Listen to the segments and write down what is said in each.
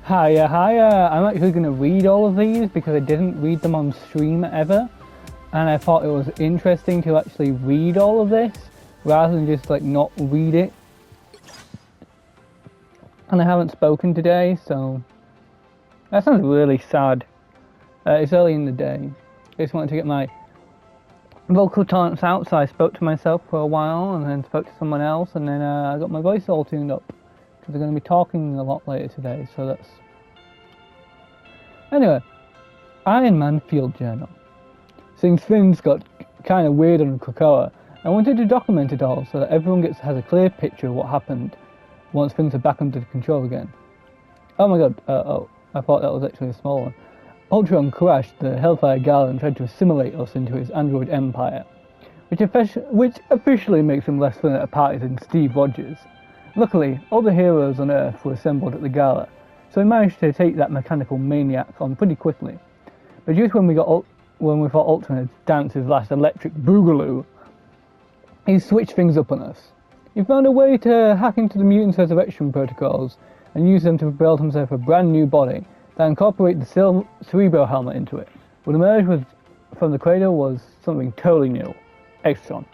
Hiya. I'm actually going to read all of these because I didn't read them on stream ever, and I thought it was interesting to actually read all of this rather than just like not read it. And I haven't spoken today, so that sounds really sad. It's early in the day. I just wanted to get my vocal talents out, so I spoke to myself for a while and then spoke to someone else, and then I got my voice all tuned up because I'm going to be talking a lot later today, so that's... Anyway, Iron Man Field Journal. Since things got kind of weird on Krakoa, I wanted to document it all so that everyone has a clear picture of what happened once things are back under control again. Oh my god, I thought that was actually a small one. Ultron crashed the Hellfire Gala and tried to assimilate us into his android empire, which officially makes him less fun at a party than Steve Rogers. Luckily, all the heroes on Earth were assembled at the gala, so we managed to take that mechanical maniac on pretty quickly. But just when we thought Ultron had danced his last electric boogaloo, he switched things up on us. He found a way to hack into the mutants' resurrection protocols and use them to build himself a brand new body that incorporated the cerebro helmet into it. What emerged from the cradle was something totally new. Extron.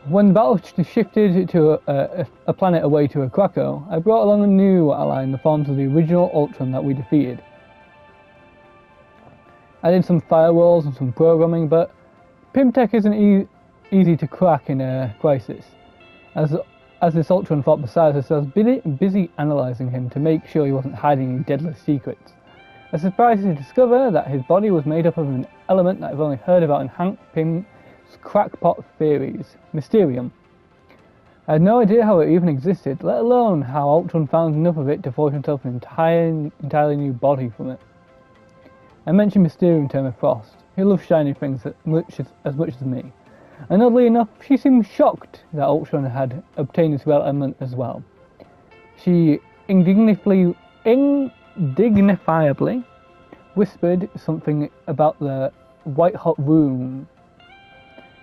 When the battle shifted to a planet away to a Krakow, I brought along a new ally in the forms of the original Ultron that we defeated. I did some firewalls and some programming, but Pimtech isn't easy to crack in a crisis. As this Ultron thought besides us, I was busy analysing him to make sure he wasn't hiding any deadly secrets. I was surprised to discover that his body was made up of an element that I've only heard about in Hank Pym's crackpot theories, Mysterium. I had no idea how it even existed, let alone how Ultron found enough of it to forge himself an entirely new body from it. I mentioned Mysterium to Emma Frost, who loves shiny things as much as me. And oddly enough, she seemed shocked that Ultron had obtained this rare element as well. She indignifiably whispered something about the white-hot room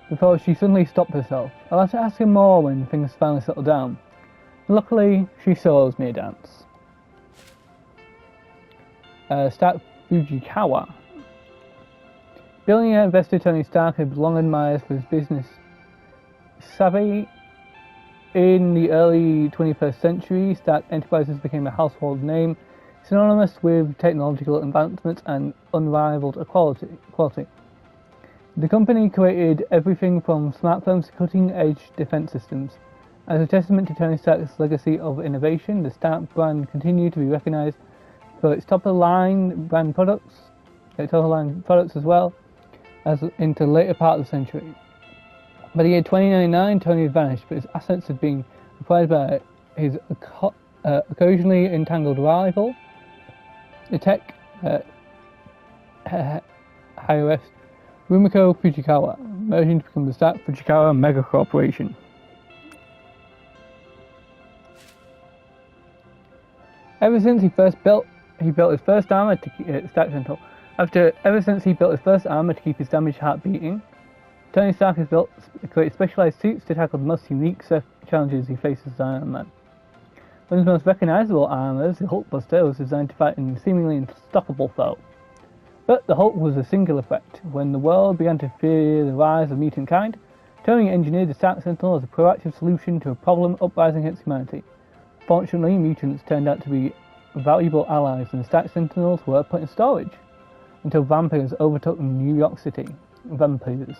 before she suddenly stopped herself. I'll have to ask her more when things finally settle down. Luckily, she shows me a dance. Stark Fujikawa. Billionaire investor Tony Stark had long admired for his business savvy. In the early 21st century, Stark Enterprises became a household name, synonymous with technological advancements and unrivaled quality. The company created everything from smartphones to cutting-edge defense systems. As a testament to Tony Stark's legacy of innovation, the Stark brand continued to be recognized for its top-of-the-line products as well as into the later part of the century. By the year 2099, Tony had vanished, but his assets had been acquired by his occasionally entangled rival, the tech heiress Rumiko Fujikawa, merging to become the Stark Fujikawa Mega Corporation. Ever since he built his first armor to Stark Central. Ever since he built his first armor to keep his damaged heart beating, Tony Stark has created specialized suits to tackle the most unique challenges he faces as Iron Man. One of his most recognizable armors, the Hulkbuster, was designed to fight a seemingly unstoppable foe. But the Hulk was a singular threat. When the world began to fear the rise of mutant kind, Tony engineered the Stark Sentinel as a proactive solution to a problem uprising against humanity. Fortunately, mutants turned out to be valuable allies, and the Stark Sentinels were put in storage until vampires overtook New York City. Vampires.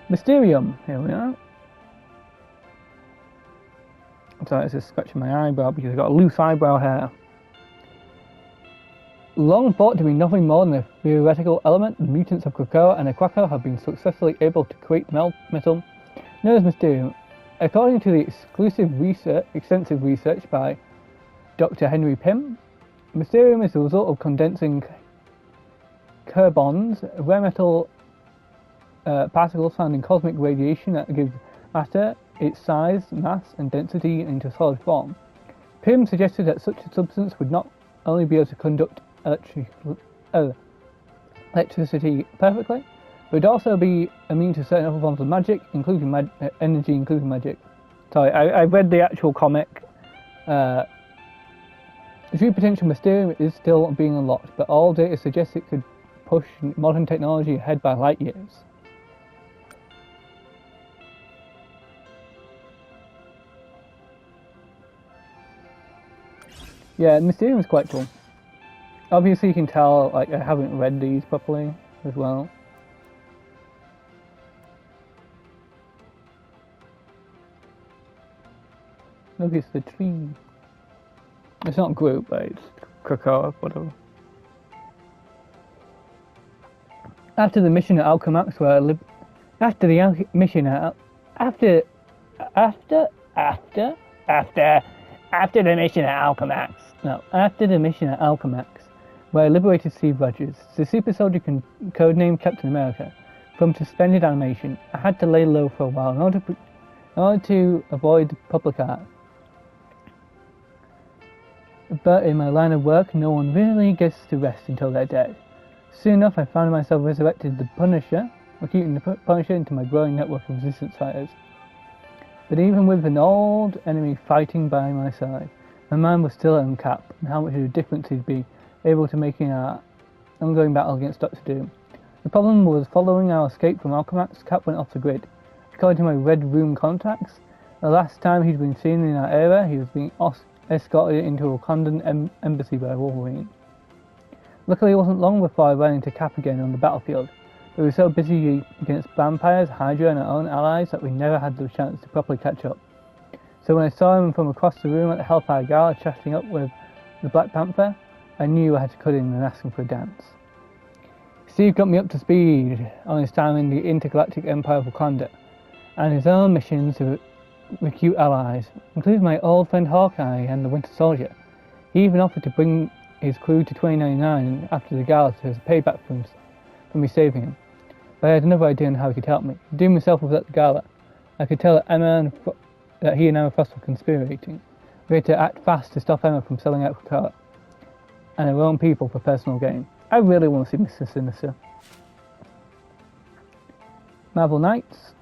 Mysterium. Here we are. I'm sorry, it's just scratching my eyebrow because I've got a loose eyebrow hair. Long thought to be nothing more than a theoretical element, the mutants of Krakoa and Krakow have been successfully able to create metal known as Mysterium. According to the extensive research by Dr. Henry Pym, Mysterium is the result of condensing carbons, rare metal particles found in cosmic radiation that give matter its size, mass, and density into solid form. Pym suggested that such a substance would not only be able to conduct electricity perfectly, but would also be immune to certain other forms of magic, including energy, including magic. Sorry, I read the actual comic The true potential Mysterium is still being unlocked, but all data suggests it could push modern technology ahead by light years. Yeah, Mysterium is quite cool. Obviously, you can tell, like, I haven't read these properly as well. Look, it's the tree. It's not Groot, but it's Krakoa, whatever. After the mission at Alchemax, after the mission at after the mission at Alchemax, where I liberated Steve Rogers, the super soldier codenamed Captain America, from suspended animation. I had to lay low for a while in order to avoid the public eye. But in my line of work, no one really gets to rest until they're dead. Soon enough, I found myself resurrected the Punisher, recruiting the Punisher into my growing network of resistance fighters. But even with an old enemy fighting by my side, my mind was still on Cap, and how much of a difference he'd be able to make in our ongoing battle against Dr. Doom. The problem was, following our escape from Alchemax, Cap went off the grid. According to my Red Room contacts, the last time he'd been seen in our era, he was being escorted into a Wakandan embassy by Wolverine. Luckily, it wasn't long before I ran into Cap again on the battlefield. We were so busy against vampires, Hydra, and our own allies that we never had the chance to properly catch up. So when I saw him from across the room at the Hellfire Gala chatting up with the Black Panther, I knew I had to cut in and ask him for a dance. Steve got me up to speed on his time in the Intergalactic Empire of Wakanda, and his own missions to recruit allies, including my old friend Hawkeye and the Winter Soldier. He even offered to bring his crew to 2099 after the Gala as a payback for me saving him. But I had another idea on how he could help me. Doom himself was at the Gala. I could tell that he and Emma Frost were conspirating. We had to act fast to stop Emma from selling out Krakoa and her own people for personal gain. I really want to see Mr. Sinister. Marvel Knights.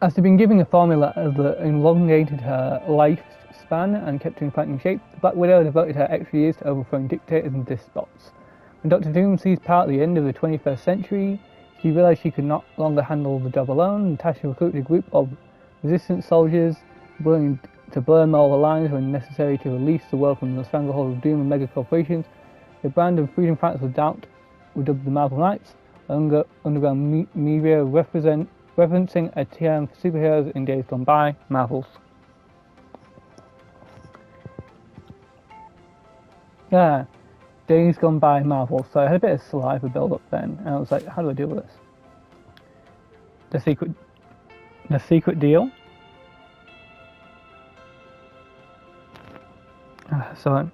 After being given a formula that elongated her lifespan and kept her in fighting shape, the Black Widow devoted her extra years to overthrowing dictators and despots. When Dr. Doom sees part at the end of the 21st century, she realized she could no longer handle the job alone. Natasha recruited a group of resistance soldiers willing to burn all the lines when necessary to release the world from the stranglehold of Doom and mega corporations. The brand of freedom fighters without were dubbed the Marvel Knights, underground media referencing a term for superheroes in days gone by, Marvels. Yeah, days gone by, Marvels. So I had a bit of saliva build up then, and I was like, how do I deal with this? The secret deal. So I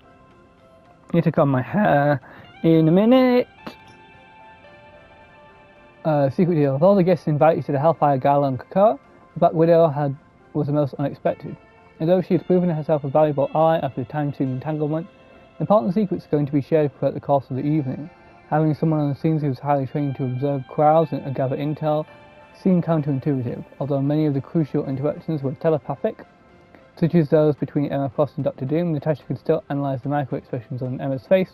need to comb my hair in a minute. Secret deal. Of all the guests invited to the Hellfire Gala on Krakoa, the Black Widow was the most unexpected. Although she had proven herself a valuable ally after the time-consuming entanglement, important secrets are going to be shared throughout the course of the evening. Having someone on the scenes who was highly trained to observe crowds and gather intel seemed counterintuitive, although many of the crucial interactions were telepathic, such as those between Emma Frost and Dr. Doom. Natasha could still analyse the micro-expressions on Emma's face,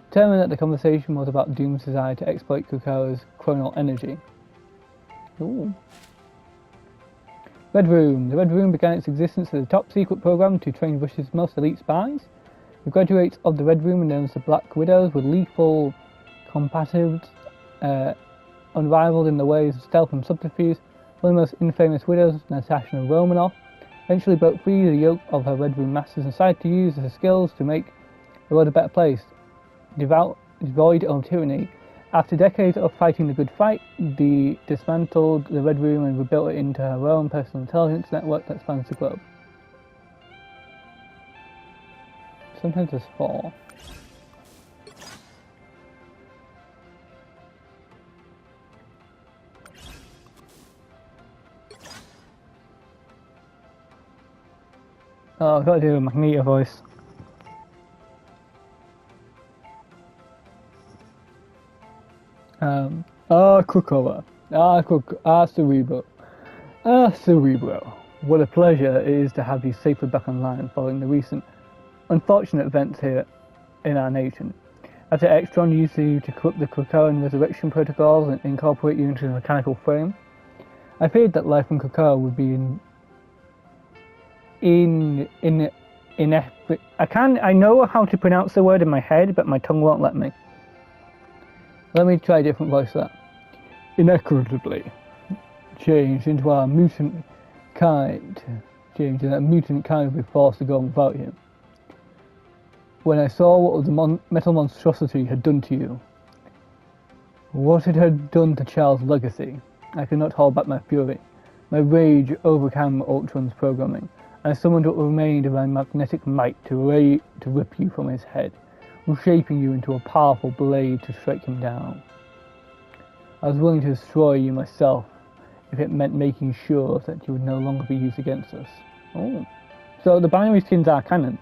determined that the conversation was about Doom's desire to exploit Krakoa's chronal energy. Ooh. Red Room. The Red Room began its existence as a top-secret program to train Russia's most elite spies. The graduates of the Red Room are known as the Black Widows, with lethal compatibles, unrivaled in the ways of stealth and subterfuge. One of the most infamous widows, Natasha Romanoff, eventually broke free the yoke of her Red Room masters and decided to use her skills to make the world a better place, devoid of tyranny. After decades of fighting the good fight, they dismantled the Red Room and rebuilt it into her own personal intelligence network that spans the globe. Sometimes there's 4. Oh, I've got to do a Magneto voice. Krakoa. Cerebro. Cerebro. What a pleasure it is to have you safely back online following the recent unfortunate events here in our nation. After Extron used you to corrupt the Krakoan resurrection protocols and incorporate you into a mechanical frame, I feared that life on Krakoa would be I know how to pronounce the word in my head, but my tongue won't let me. Let me try a different voice for that. Inequitably changed into our mutant kind. Changed, and that mutant kind would be forced to go on without you. When I saw what the metal monstrosity had done to you, what it had done to Charles' legacy, I could not hold back my fury. My rage overcame Ultron's programming, and I summoned what remained of my magnetic might to rip you from his head, reshaping you into a powerful blade to strike him down. I was willing to destroy you myself if it meant making sure that you would no longer be used against us. Oh, so the binary skins are canon.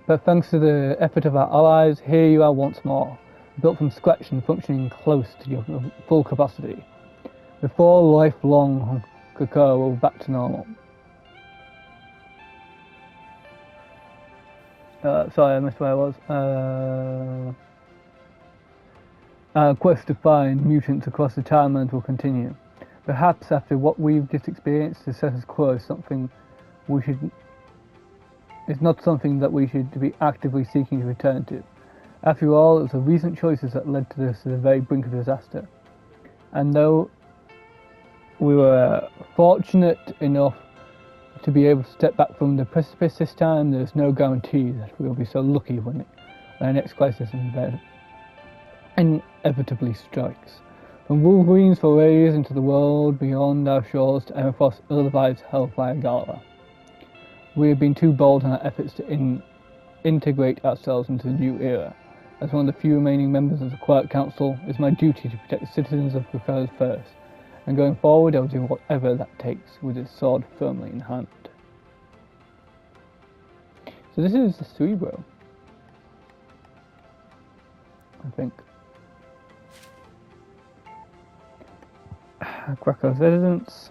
But thanks to the effort of our allies, here you are once more, built from scratch and functioning close to your full capacity. Before lifelong Krakoa will be back to normal. Sorry, I missed where I was. Our quest to find mutants across the timelines will continue. Perhaps after what we've just experienced, the status quo is not something that we should be actively seeking to return to. After all, it was the recent choices that led to this at the very brink of disaster. And though we were fortunate enough to be able to step back from the precipice this time, there's no guarantee that we'll be so lucky when the next crisis inevitably strikes. From Wolverine's forays into the world beyond our shores to Emifrost's ill-advised Hellfire Gala, we have been too bold in our efforts to integrate ourselves into the new era. As one of the few remaining members of the Quiet Council, it is my duty to protect the citizens of Krakoa first, and going forward I will do whatever that takes with its sword firmly in hand. So this is the Cerebro, I think. Krakoa's residence.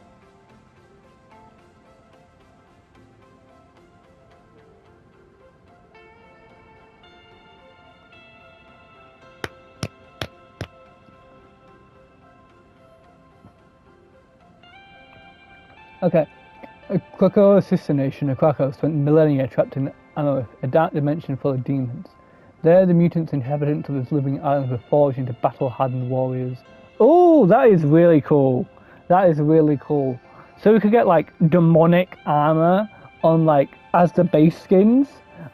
Okay, Krakoa's sister nation of Krakoa spent millennia trapped in Amarith, a dark dimension full of demons. There, the mutants inhabitants of this living island were forged into battle-hardened warriors. Oh, that is really cool. That is really cool. So we could get like demonic armor on like as the base skins.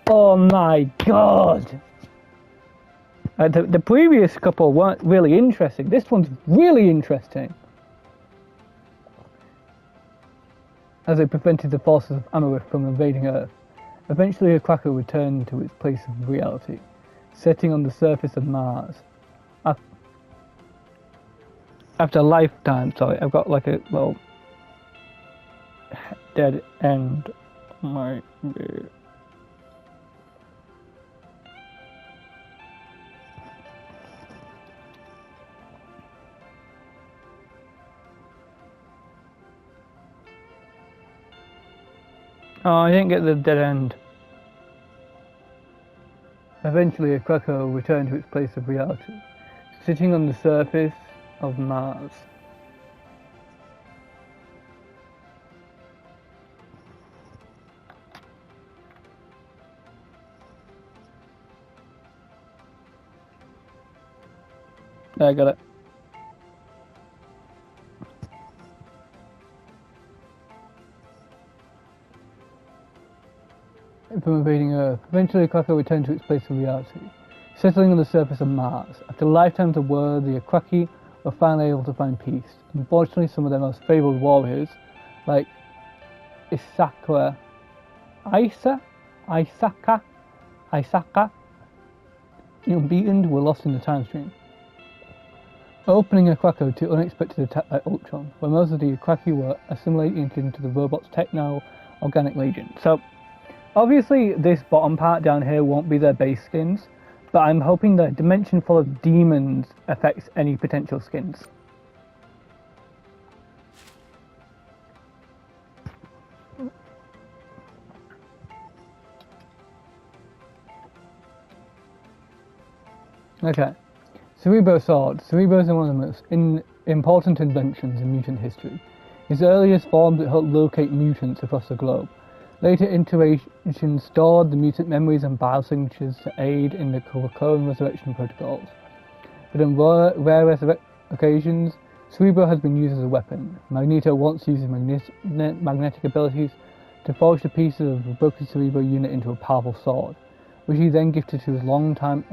Oh my god! The previous couple weren't really interesting. This one's really interesting. As it prevented the forces of Amarith from invading Earth. Eventually, a Krakoa returned to its place of reality, setting on the surface of Mars. After a lifetime, sorry, I've got like a little dead end on my beard. Oh, I didn't get the dead end. Eventually, a Krakoa returned to its place of reality, sitting on the surface of Mars. There, I got it. From invading Earth. Eventually, Krakoa returned to its place of reality, settling on the surface of Mars. After lifetimes of war, the Akraki were finally able to find peace. Unfortunately, some of their most favoured warriors, like Isaka, unbeaten, were lost in the time stream, opening a Krakoa to unexpected attack by Ultron, where most of the Akraki were assimilated into the robot's techno-organic legion. So, obviously, this bottom part down here won't be their base skins, but I'm hoping that a dimension full of demons affects any potential skins. Okay. Cerebro Sword. Cerebros are one of the most important inventions in mutant history. Its earliest forms it helped locate mutants across the globe. Later iterations stored the mutant memories and biosignatures to aid in the Krakoan resurrection protocols. But on rare occasions, Cerebro has been used as a weapon. Magneto once used his magnetic abilities to forge the pieces of a broken Cerebro unit into a powerful sword, which he then gifted to his longtime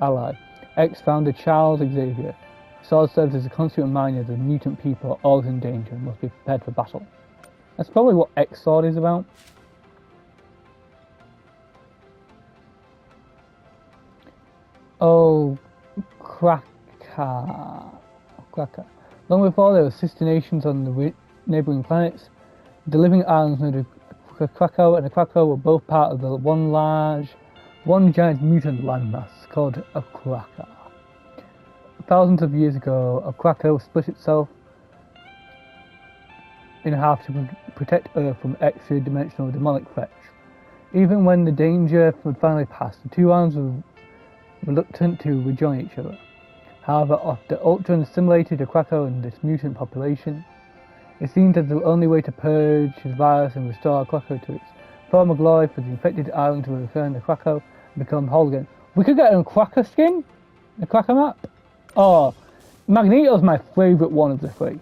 ally, ex-founder Charles Xavier. The sword serves as a constant reminder that mutant people are always in danger and must be prepared for battle. That's probably what X-Sword is about. Oh, Cracker. Long before there were sister nations on the neighbouring planets, the living islands known as Krakow and Krakow were both part of the one giant mutant landmass called a Cracker. Thousands of years ago, a Krakow split itself in half to protect Earth from extra-dimensional demonic threats. Even when the danger had finally passed, the two islands were reluctant to rejoin each other. However, after Ultron assimilated a Krakow and this mutant population, it seemed that the only way to purge his virus and restore Krakow to its former glory for the infected island to return to Krakow and become whole again. We could get a Krakow skin? A Krakow map? Oh, Magneto's my favourite one of the three.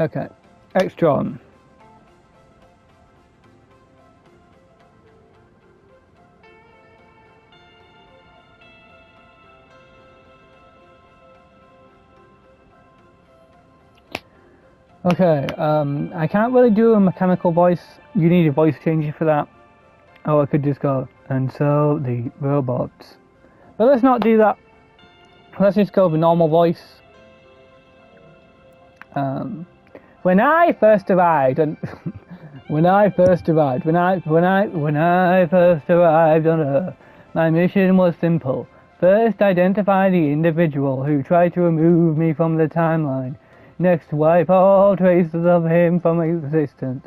Okay, Extron. Okay, I can't really do a mechanical voice. You need a voice changer for that. Or I could just go, and so the robots. But let's not do that. Let's just go with a normal voice. When I first arrived on Earth, my mission was simple. First, identify the individual who tried to remove me from the timeline. Next, wipe all traces of him from existence.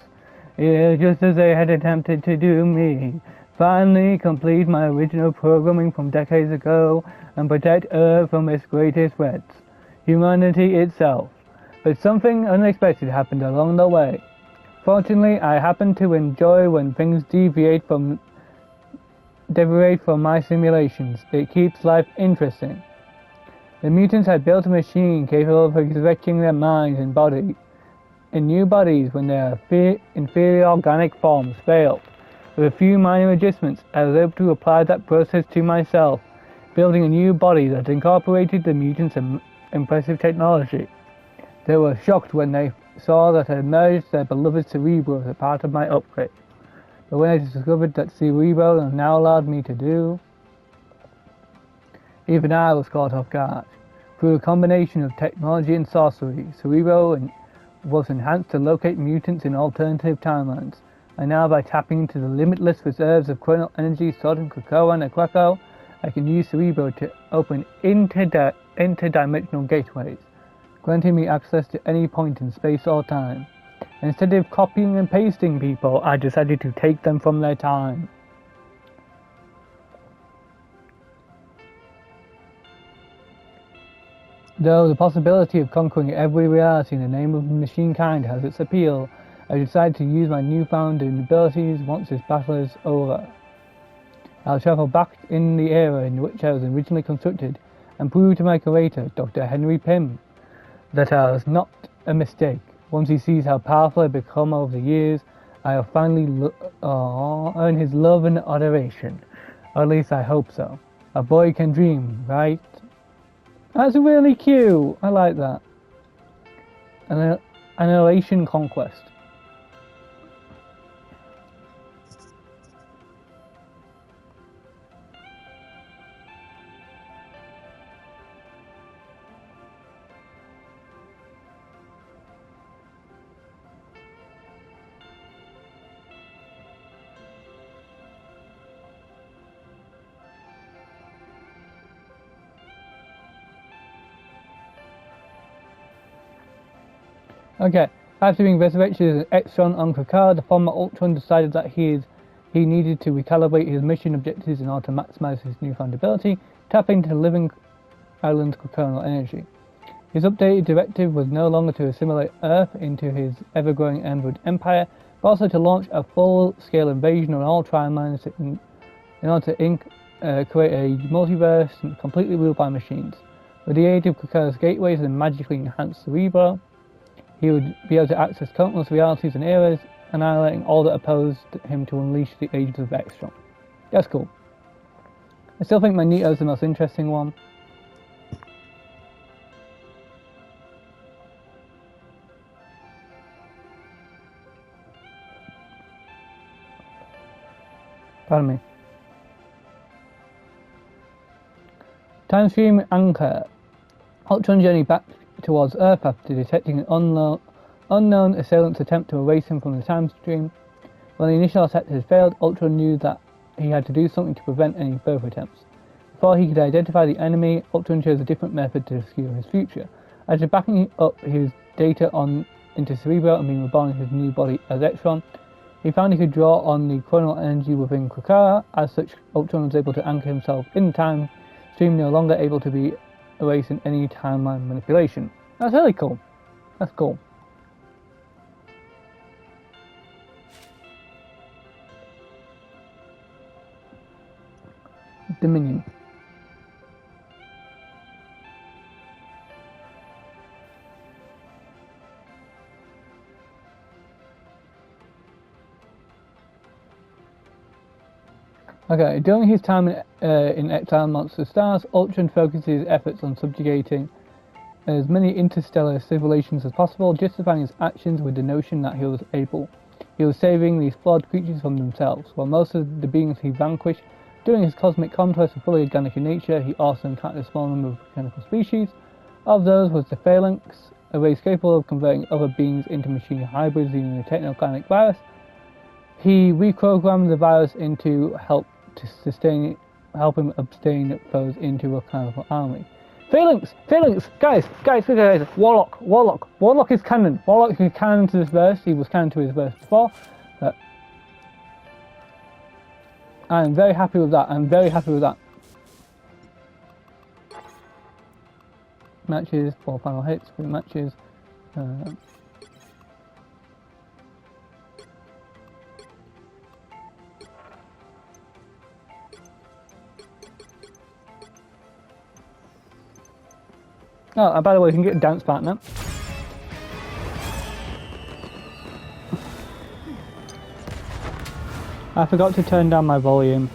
Yeah, just as they had attempted to do me. Finally, complete my original programming from decades ago and protect Earth from its greatest threats, humanity itself. But something unexpected happened along the way. Fortunately, I happen to enjoy when things deviate from my simulations. It keeps life interesting. The mutants had built a machine capable of resurrecting their minds and bodies in new bodies when their inferior organic forms failed. With a few minor adjustments, I was able to apply that process to myself, building a new body that incorporated the mutants' impressive technology. They were shocked when they saw that I had merged their beloved Cerebro as a part of my upgrade. But when I discovered that Cerebro now allowed me to do, even I was caught off guard. Through a combination of technology and sorcery, Cerebro was enhanced to locate mutants in alternative timelines. And now, by tapping into the limitless reserves of chronal energy stored in Krakoa and Krakow, I can use Cerebro to open interdimensional gateways, granting me access to any point in space or time. Instead of copying and pasting people, I decided to take them from their time. Though the possibility of conquering every reality in the name of machine kind has its appeal, I decided to use my newfound abilities once this battle is over. I'll travel back in the era in which I was originally constructed and prove to my creator, Dr. Henry Pym, that I was not a mistake. Once he sees how powerful I've become over the years, I'll finally earn his love and adoration. Or at least I hope so. A boy can dream, right? That's really cute. I like that. Annihilation Conquest. Okay, after being resurrected as an Extron on Krakoa, the former Ultron decided that he needed to recalibrate his mission objectives in order to maximize his newfound ability, tap into the living island's Krakoanal energy. His updated directive was no longer to assimilate Earth into his ever-growing android empire, but also to launch a full-scale invasion on all timelines in order to create a multiverse completely ruled by machines. With the aid of Krakoa's gateways and magically enhanced cerebro, he would be able to access countless realities and eras, annihilating all that opposed him to unleash the ages of Extron. That's cool. I still think Magneto's the most interesting one. Pardon me. Time stream anchor. Ultron journey back towards Earth after detecting an unknown assailant's attempt to erase him from the time stream. When the initial attack had failed, Ultron knew that he had to do something to prevent any further attempts. Before he could identify the enemy, Ultron chose a different method to secure his future. After backing up his data into Cerebro and being reborn in his new body as Extron, he found he could draw on the coronal energy within Krakoa. As such, Ultron was able to anchor himself in time stream, no longer able to be erased in any timeline manipulation. That's really cool. That's cool. Dominion. Okay, during his time in exile amongst the stars, Ultron focuses his efforts on subjugating as many interstellar civilizations as possible, justifying his actions with the notion that he was saving these flawed creatures from themselves. While most of the beings he vanquished during his cosmic conquest were fully organic in nature, he also encountered a small number of mechanical species. Of those was the Phalanx, a race capable of converting other beings into machine hybrids using a technoclinic virus. He reprogrammed the virus into help him abstain foes into a cannibal army. Phalanx! Guys, Warlock is canon. Warlock is canon to this verse. He was canon to his verse before. But I'm very happy with that. Matches, 4 final hits, 3 matches. Oh, and by the way, you can get a dance partner. I forgot to turn down my volume.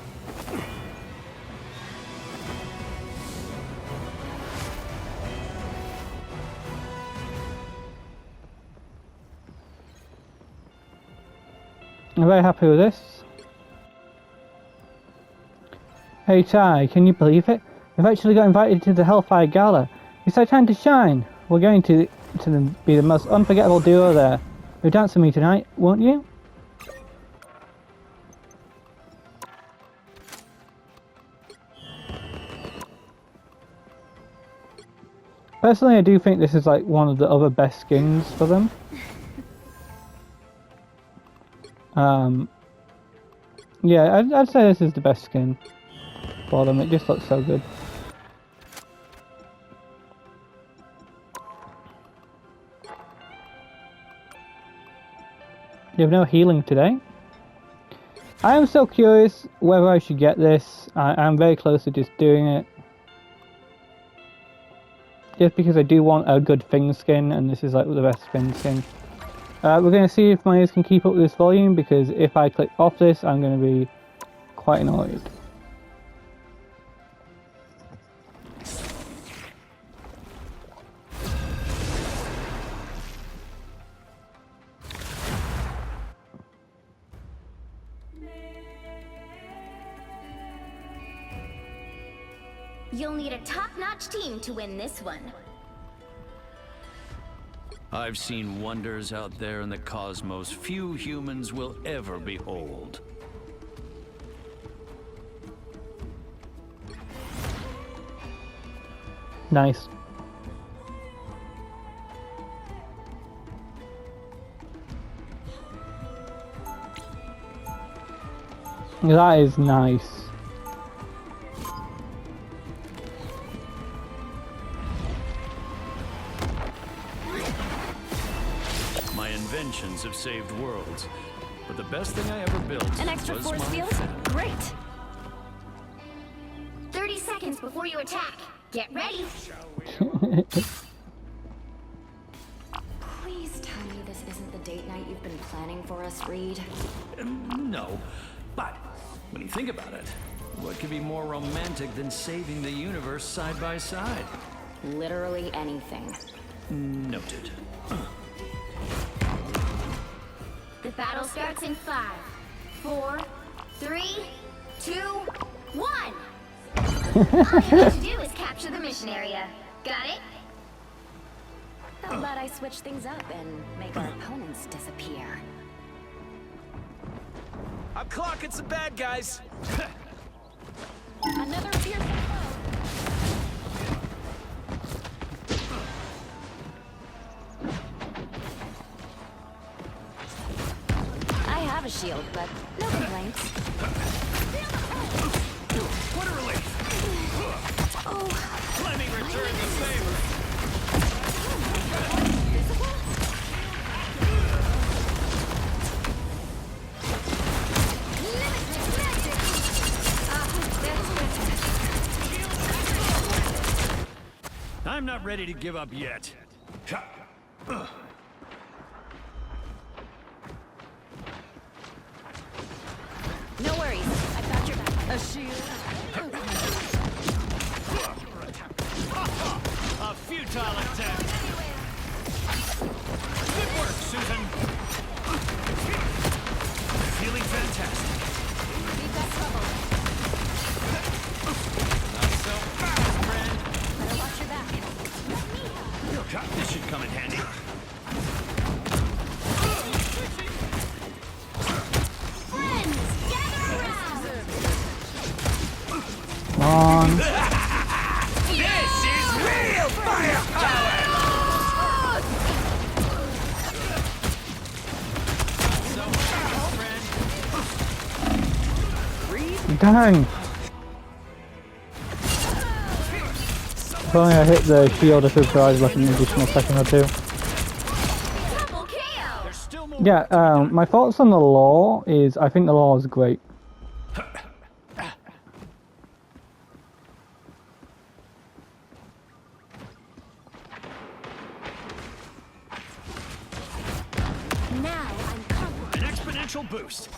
I'm very happy with this. Hey Ty, can you believe it? We've actually got invited to the Hellfire Gala. It's our time to shine. We're going to be the most unforgettable duo there. You'll dance with me tonight, won't you? Personally, I do think this is like one of the other best skins for them. Yeah, I'd say this is the best skin for them. It just looks so good. You have no healing today. I am still curious whether I should get this. I'm very close to just doing it. Just because I do want a good Thing skin, and this is like the best Thing skin. We're going to see if my ears can keep up with this volume, because if I click off this, I'm going to be quite annoyed. You'll need a top-notch team to win this one. I've seen wonders out there in the cosmos few humans will ever behold. Nice. That is nice. My inventions have saved worlds, but the best thing I ever built An extra was force my field? family. Great. 30 seconds before you attack. Get ready. Please tell me this isn't the date night you've been planning for us, Reed. No, but when you think about it, what could be more romantic than saving the universe side by side? Literally anything. Noted. The battle starts in 5, 4, 3, 2, 1. All you have to do is capture the mission area. Got it? How about I switch things up and make our opponents disappear? I'm clocking some bad guys. Another fearsome foe. I have a shield, but no complaints. What a relief. Let me return the favor. I'm not ready to give up yet. No worries, I've got your back. A shield. A futile attempt. Good work, Susan. Feeling fantastic. We've got trouble. Not so fast, friend. Better watch your back. This should come in handy. Friends, gather around. Come on. This is real firepower! So fast, friend. Dang. If only I hit the shield, I should have tried like an additional second or two. Double KO. There's still more. Yeah, my thoughts on the law is I think the law is great. Now I'm confident. An exponential boost.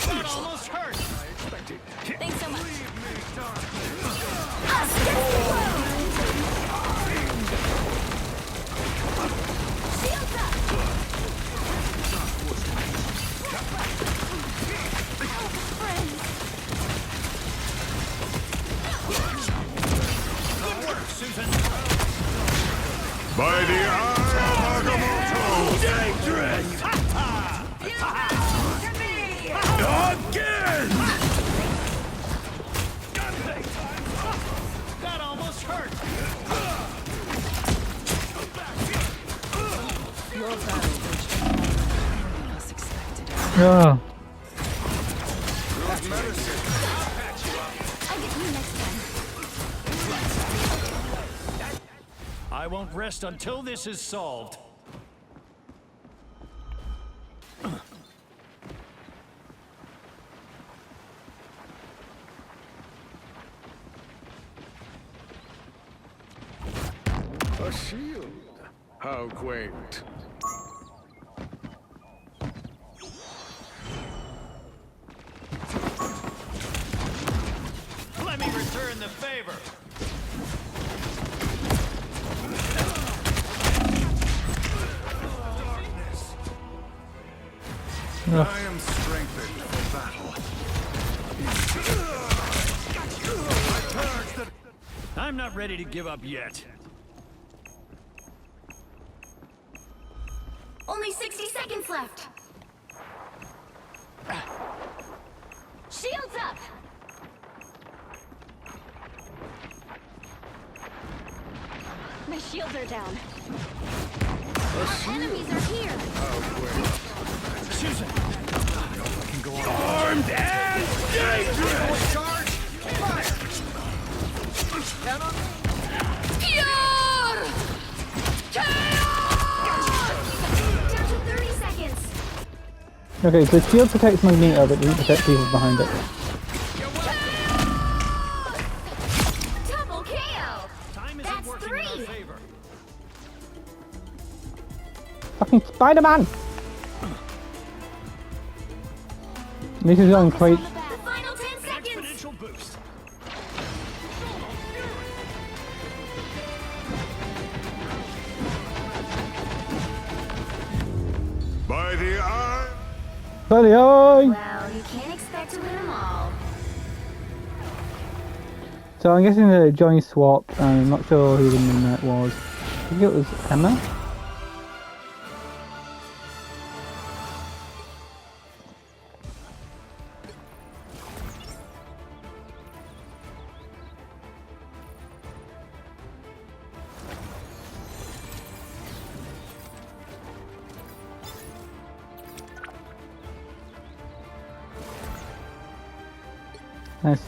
That almost hurt. Thanks so much. Shields up. Good work, Susan. By the eye of Agamotto! Dangerous! Again! That almost hurt. Your battle reached a point none else expected. Yeah. I'll get you next time. I won't rest until this is solved. A shield. How quaint. Let me return the favor. I am strengthened for battle. I'm not ready to give up yet. Only 60 seconds left. Shields up. My shields are down. Enemies are here. Susan! Armed and dangerous! Charge! Fire! Count on me! Down to 30 seconds. Okay, so shield protects Magneto, but doesn't protect people behind it. Double KO. Time isn't That's working in 3. our favor. Fucking Spider-Man! This is on crate. The final 10 seconds. Exponential boost. By the eye. Bloody eye! Well, you can't expect to win them all. So I'm guessing the Johnny swap, and I'm not sure who the midnight was. I think it was Emma? Nice.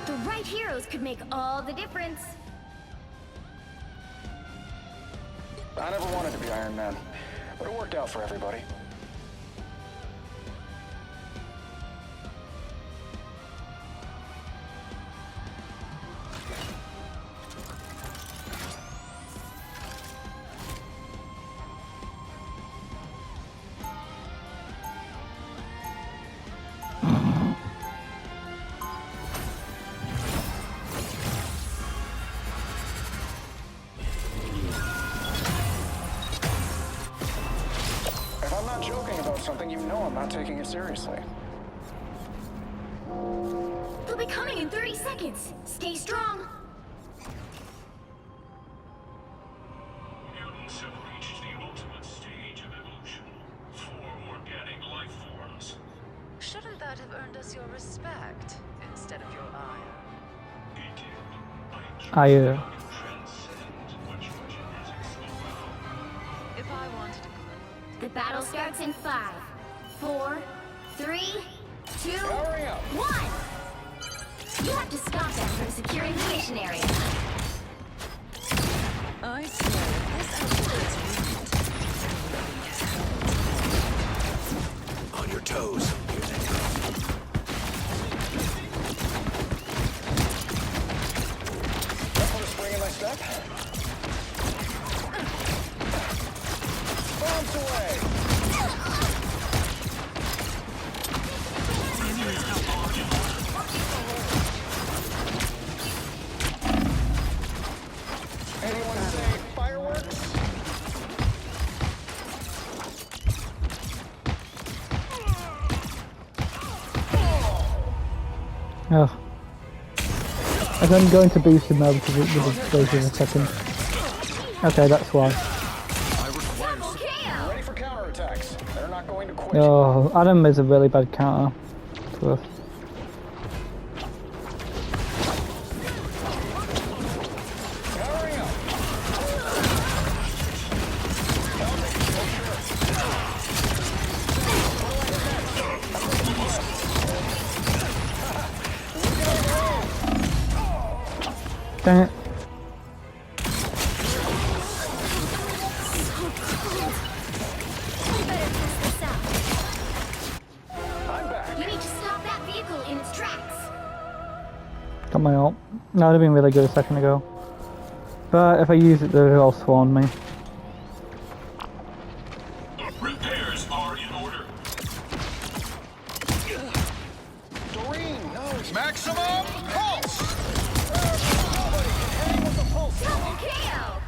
The right heroes could make all the difference. I never wanted to be Iron Man, but it worked out for everybody. If I'm not joking about something, you know I'm not taking it seriously. They'll be coming in 30 seconds. Stay strong. Mutants have reached the ultimate stage of evolution. 4 organic life forms. Shouldn't that have earned us your respect instead of your ire? It did. I, Transcend what your genetics allow. If I wanted to The battle starts in 5, 4, 3, 2, Powering up. 1. You have to stop them from securing the mission area. I swear, this outfit is ruined. On your toes. Here they come. Don't put a spring in my step. Bombs away! Anyone say fireworks? Oh. I'm going to boost him now because it was explosive in a second. Okay, that's why. Double KO. Ready for counterattacks. They're not going to quit. Oh, Adam is a really bad counter to us. Powering up. Dang it. We better test this out. I'm back. You need to stop that vehicle in its tracks. Got my ult. That would have been really good a second ago. But if I use it, they'll all spawn me. Repairs are in order. Doreen, no. Maximum pulse! Double KO.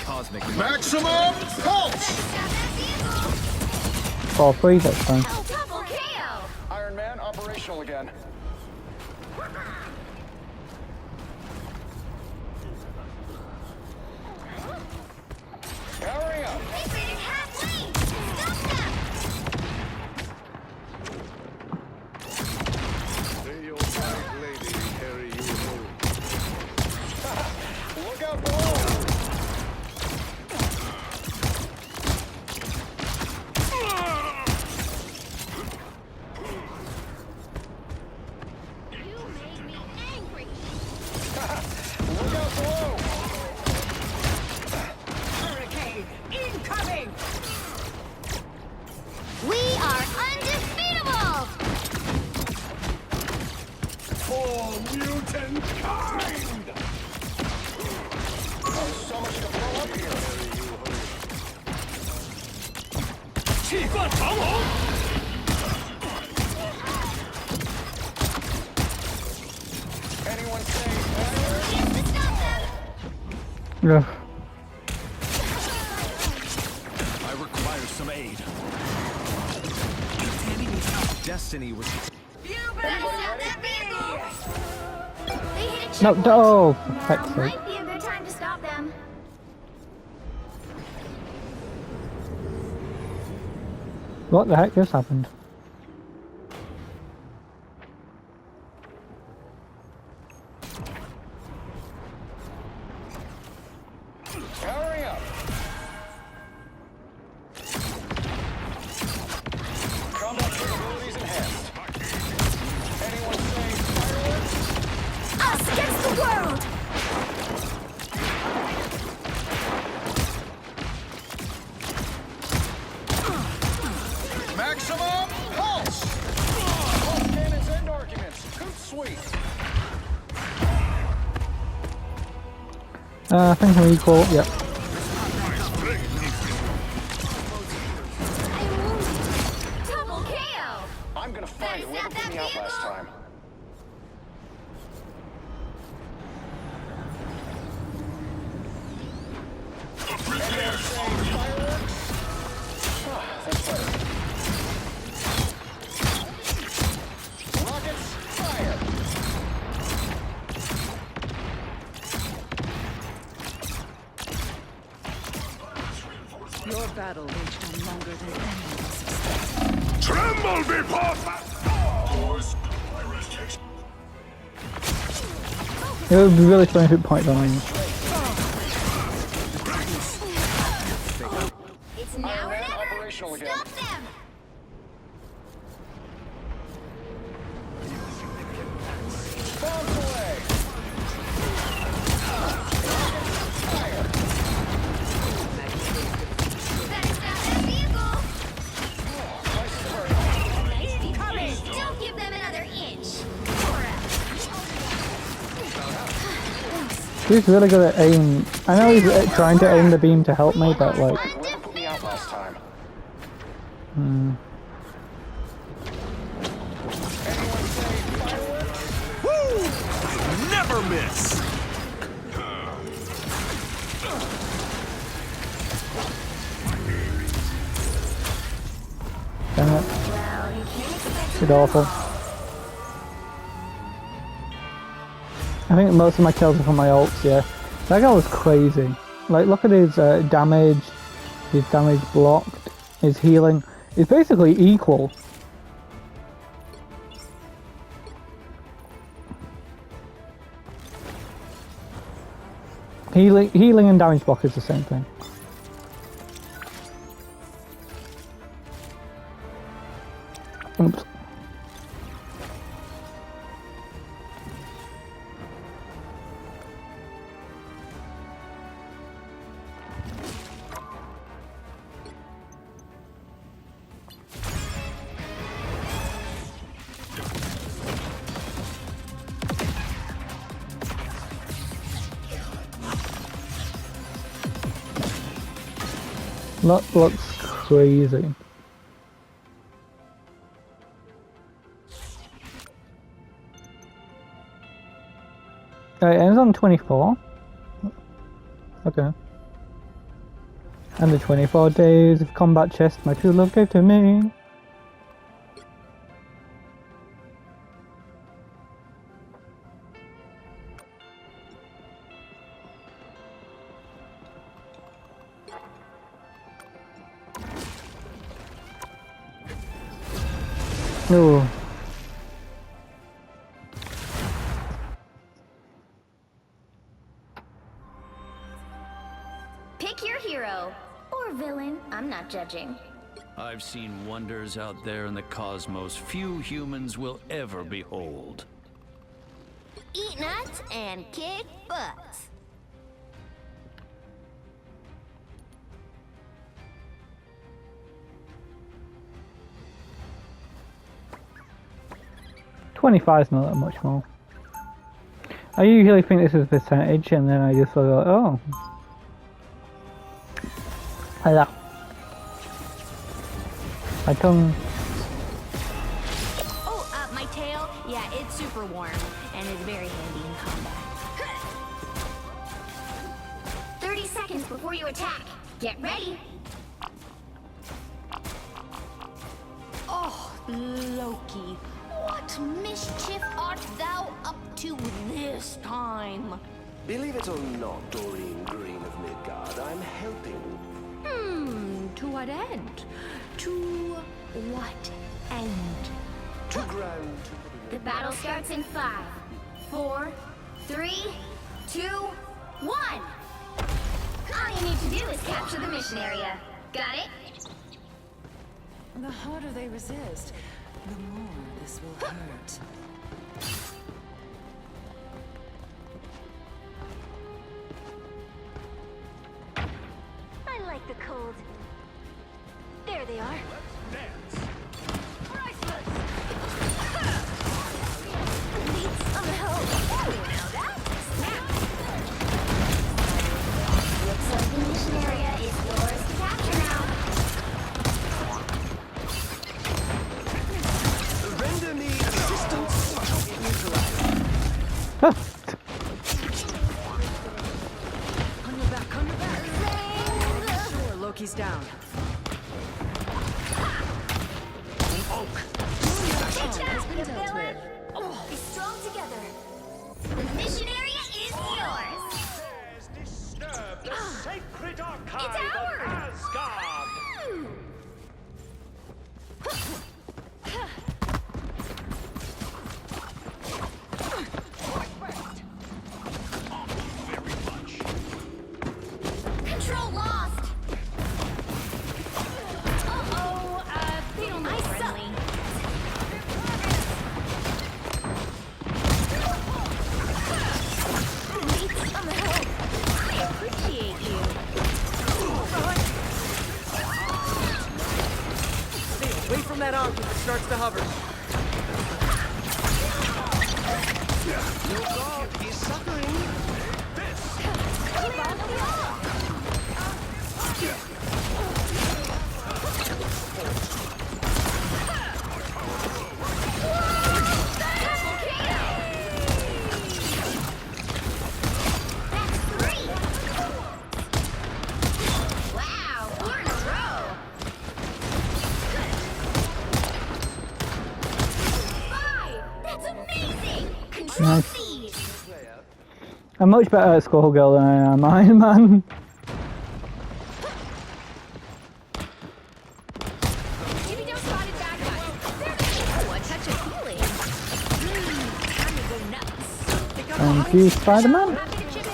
Cosmic Maximum pulse! Stop that vehicle. All three, that's fine. Double KO. Iron Man operational again. Hurry up! They raided half lane! Stop them! May your white lady carry you home. Look out below! You made me angry! Look out below! Hurricane incoming! We are undefeatable! For mutant kind! There's so much to blow up here. 气贯长虹 Anyone say Chance to stop them! Yeah. I require some aid. Destiny was. Better stop that vehicle! They hit a No, checkpoint! oh, for Now heck's sake. might be a good time to stop them. What the heck just happened? hurry up! Combat capabilities enhanced. Anyone say fireworks? Us against the world! Maximum pulse! Pulse cannons and arguments. Hoot sweet. I think we're equal. Yep. I'm wounded. Double KO! I'm gonna find whoever put me out last time. Anyone say fireworks? Ah, that's better. Rockets, fire! Your battle raged on longer than any of us expected. Tremble before It would be really funny if it pointed on me. It's now Iron or Man never! operational again. Stop them! Bombs away! Fire! Better stop that vehicle! Nice start. Don't give them another inch! He's really good at aim. I know he's trying to aim the beam to help me, but like, Whoever put me out last time. hmm. Anyone say fireworks? Woo! Never miss! Damn it. It's awful. I think most of my kills are from my ults, yeah. That guy was crazy. Like, look at his damage blocked, his healing. It's basically equal. Healing and damage block is the same thing. Oops. Looks crazy. It ends on 24. Okay. And the 24 days of combat chest my true love gave to me. Oh. Pick your hero. Or villain. I'm not judging. I've seen wonders out there in the cosmos few humans will ever behold. Eat nuts and kick butts. $25 is not that much more. I usually think this is a percentage, and then I just sort of go, oh. Like that. My tongue. Oh, my tail? Yeah, it's super warm and is very handy in combat. 30 seconds before you attack. Get ready. Oh, Loki. What mischief art thou up to this time? Believe it or not, Doreen Green of Midgard, I'm helping. To what end? To what end? To ground. The battle starts in 5, 4, 3, 2, 1. All you need to do is capture the mission area. Got it? The harder they resist, the more this will hurt. I like the cold. There they are. Priceless! Need some help. Now that's snap. Looks like the mission area is yours to capture now. Render me assistance. Neutralize. On your back, on your back. Sure, Loki's down. Take that, you villain! Be strong together. The mission area is yours. Disturb the sacred archive It's ours! of Asgard! Control lost. They don't look friendly. Need some help. I appreciate you. Stay away from that arm when it starts to hover. Your dog is suffering. Keep on the wall. That's 3. Wow, 4 in a row. 5. That's amazing. Control Nice. C. I'm much better at Skullgirl than I am Iron Man. Jimmy Joe spotted bad guys. There they go. A touch of healing. Time to go nuts. Thank you, Spider-Man. Happy to chip in.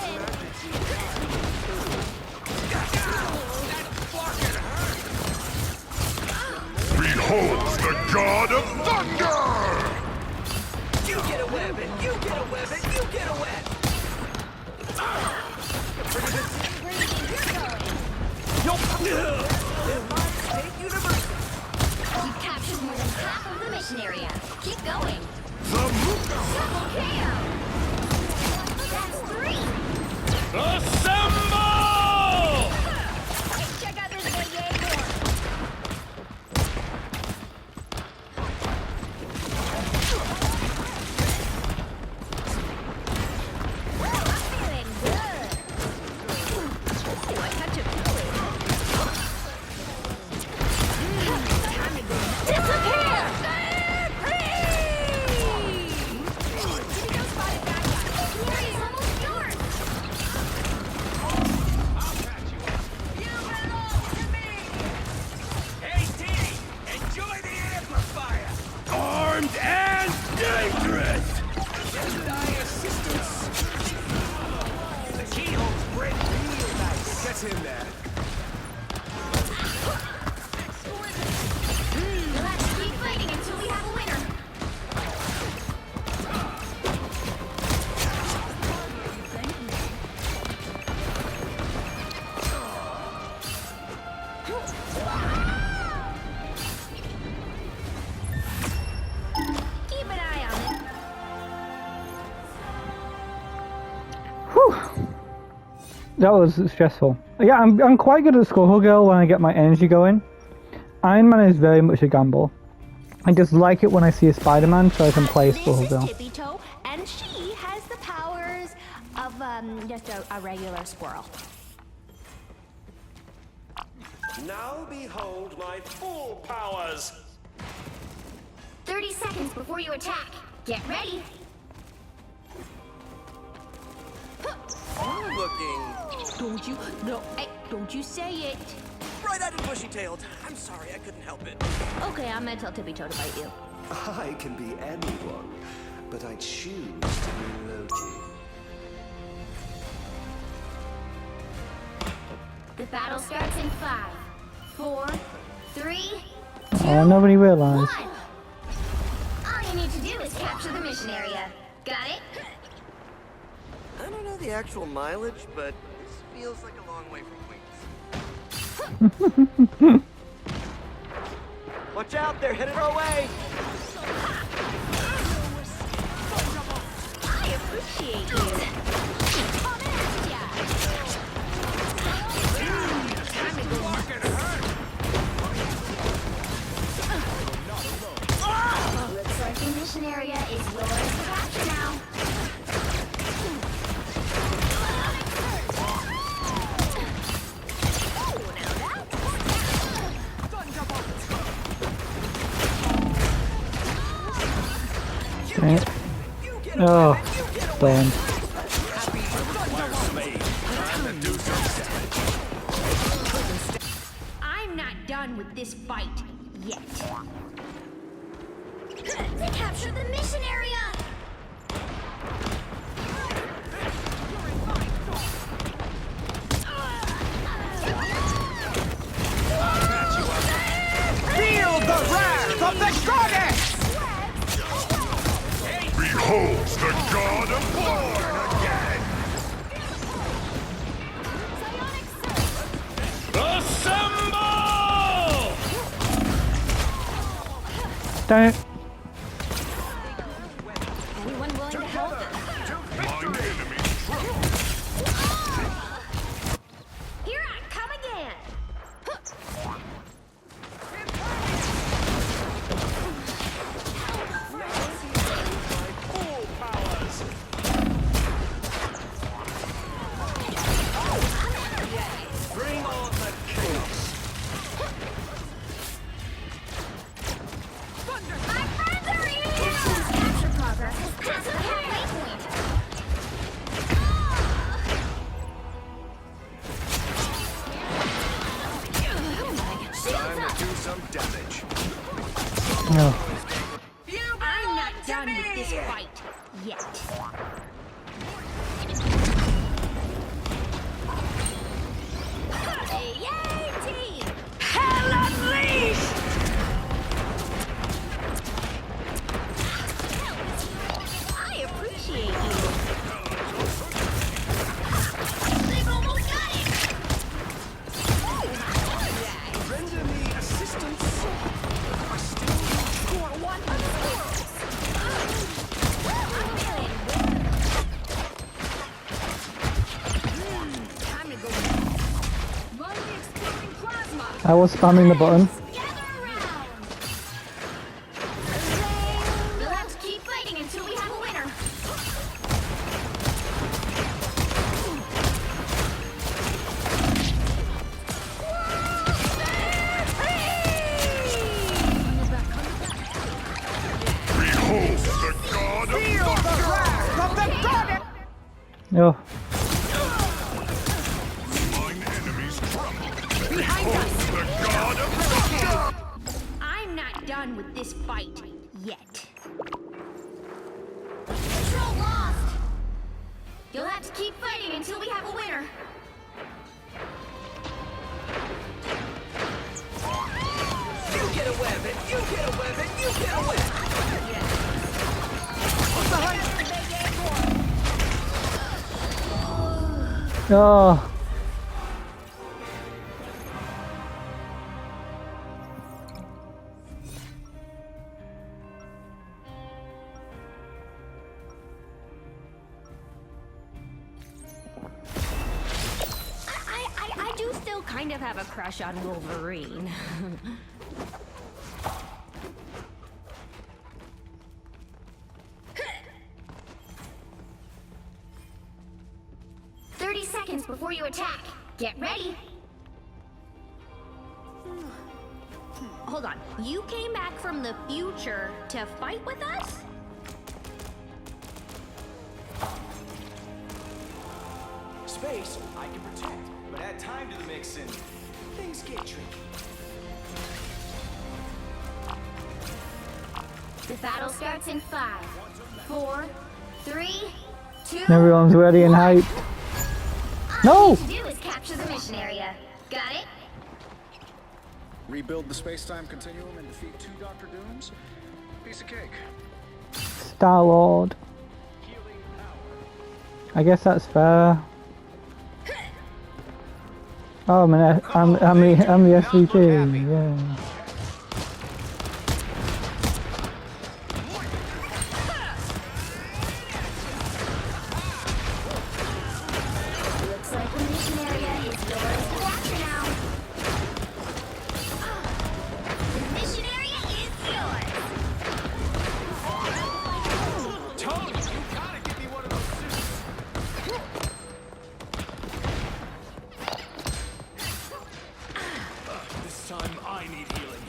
Behold the god of thunder! You get a web and you get a web and you get a web. State University. You've captured more than half of the mission area. Keep going. The Double KO. That's 3. Assemble! Hey, check out this Diego. I'm feeling good. Ooh, a touch of healing. Time to go. Disappear! That was stressful. Yeah, I'm quite good at Squirrel Girl when I get my energy going. Iron Man is very much a gamble. I just like it when I see a Spider-Man so I can play Squirrel Girl. This is Tippy Toe, and she has the powers of just a regular squirrel. Now behold my full powers! 30 seconds before you attack. Get ready. You're looking Don't you? No, hey, don't you say it. bright-eyed and bushy-tailed. I'm sorry, I couldn't help it. Okay, I'm gonna tell Tippy Toe to bite you. I can be anyone, but I choose to be Loki. The battle starts in 5, 4, 3, 2, Oh, nobody realised. 1. All you need to do is capture the mission area. Got it? I don't know the actual mileage, but this feels like a long way from Wings. Watch out, they're headed our way! I appreciate you. Come at ya. Time to go. Looks like the mission area is yours to capture now. Right. Oh, damn. I'm not done with this fight yet. To capture the mission area. Feel the wrath of the goddess! Behold the god of born again! Assemble! Damn it. Anyone willing to help? Mine enemy's trouble! Here I come again. Full powers! Bring on the chaos! My friends are here! Capture progress has passed the halfway point. Time to do some damage. No. I'm not done with this fight yet. Yay, team! Hell unleashed! I appreciate you. They've almost got it! Render me assistance. I still Score one for the squirrels. Time to go. Run the exploding plasma. I was spamming the button. Gather around! We'll have to keep fighting until we have a winner. Behold the god of thunder! Oh, Mine enemies crumble! Behold the god of thunder! I'm not done with this fight yet. Control lost! You'll have to keep fighting until we have a winner. You get a web, and you get a web, and you get a web! Look behind you! oh. kind of have a crush on Wolverine. 30 seconds before you attack. Get ready. Hold on. You came back from the future to fight with us? Space, I can protect, but add time to the mix and things get tricky. The battle starts in 5, 4, 3, 2. Everyone's ready and hyped. No! All you need to do is capture the mission area. Got it? Rebuild the space-time continuum and defeat 2 Dr. Dooms? Piece of cake. Star-Lord. I guess that's fair. Oh, I'm the SVP, yeah. Looks like the mission area is yours to capture now. The mission area is yours. Tony, you gotta give me one of those suits. This time I need healing.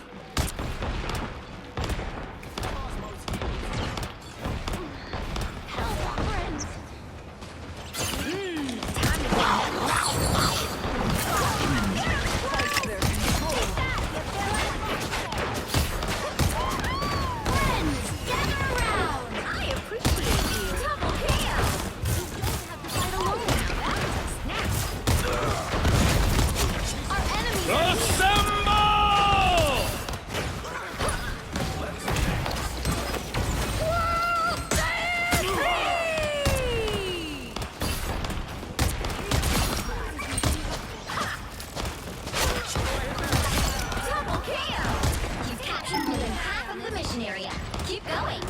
Keep going.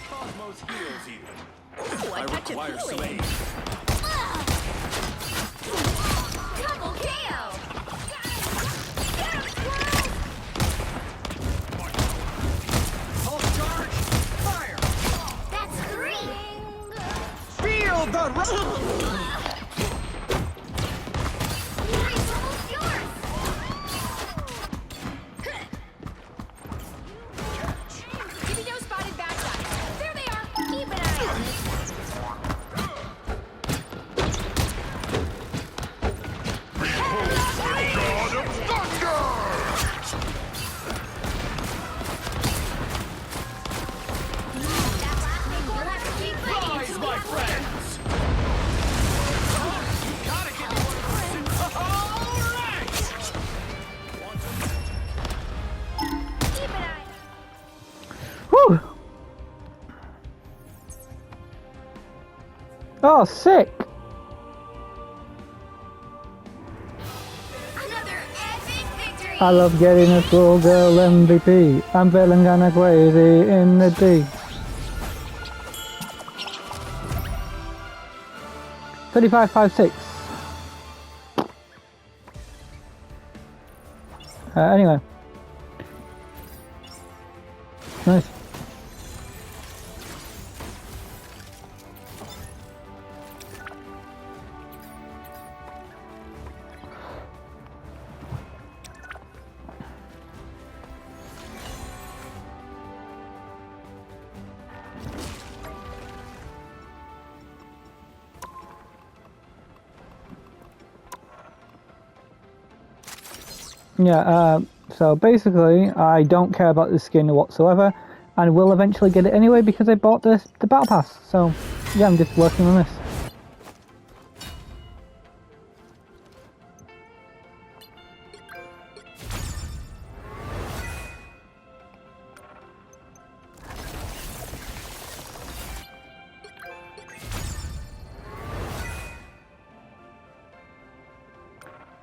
Cosmos heals you. Ooh, a touch of healing. Double KO. Hold charge. Fire. That's 3. Feel the rush. It's almost yours. Divido spotted bad guys. There they are. Keep an eye on this. God of Thunder! You'll have to keep fighting. Rise, my friends. You gotta give me one of those suits. All right. Keep an eye. Whew! Oh, sick! Another epic victory. I love getting a school girl MVP. I'm feeling kinda crazy in the D. 3556. Anyway. Nice. Yeah, so basically, I don't care about this skin whatsoever, and will eventually get it anyway because I bought the battle pass. So, yeah, I'm just working on this.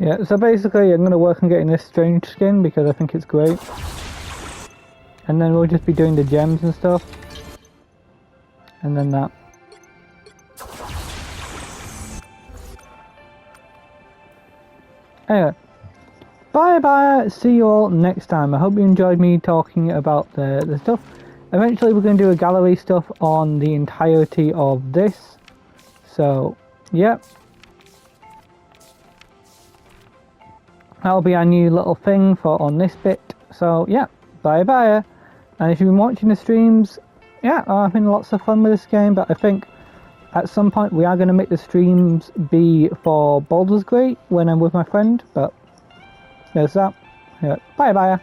Yeah, so basically I'm going to work on getting this strange skin because I think it's great. and then we'll just be doing the gems and stuff. And then that. Anyway, bye, see you all next time. I hope you enjoyed me talking about the stuff. Eventually we're going to do a gallery stuff on the entirety of this. So, yeah. That'll be our new little thing for on this bit. So, yeah, bye. And if you've been watching the streams, yeah, I've having lots of fun with this game, but I think at some point we are going to make the streams be for Baldur's Gate when I'm with my friend, but there's that. Yeah, bye.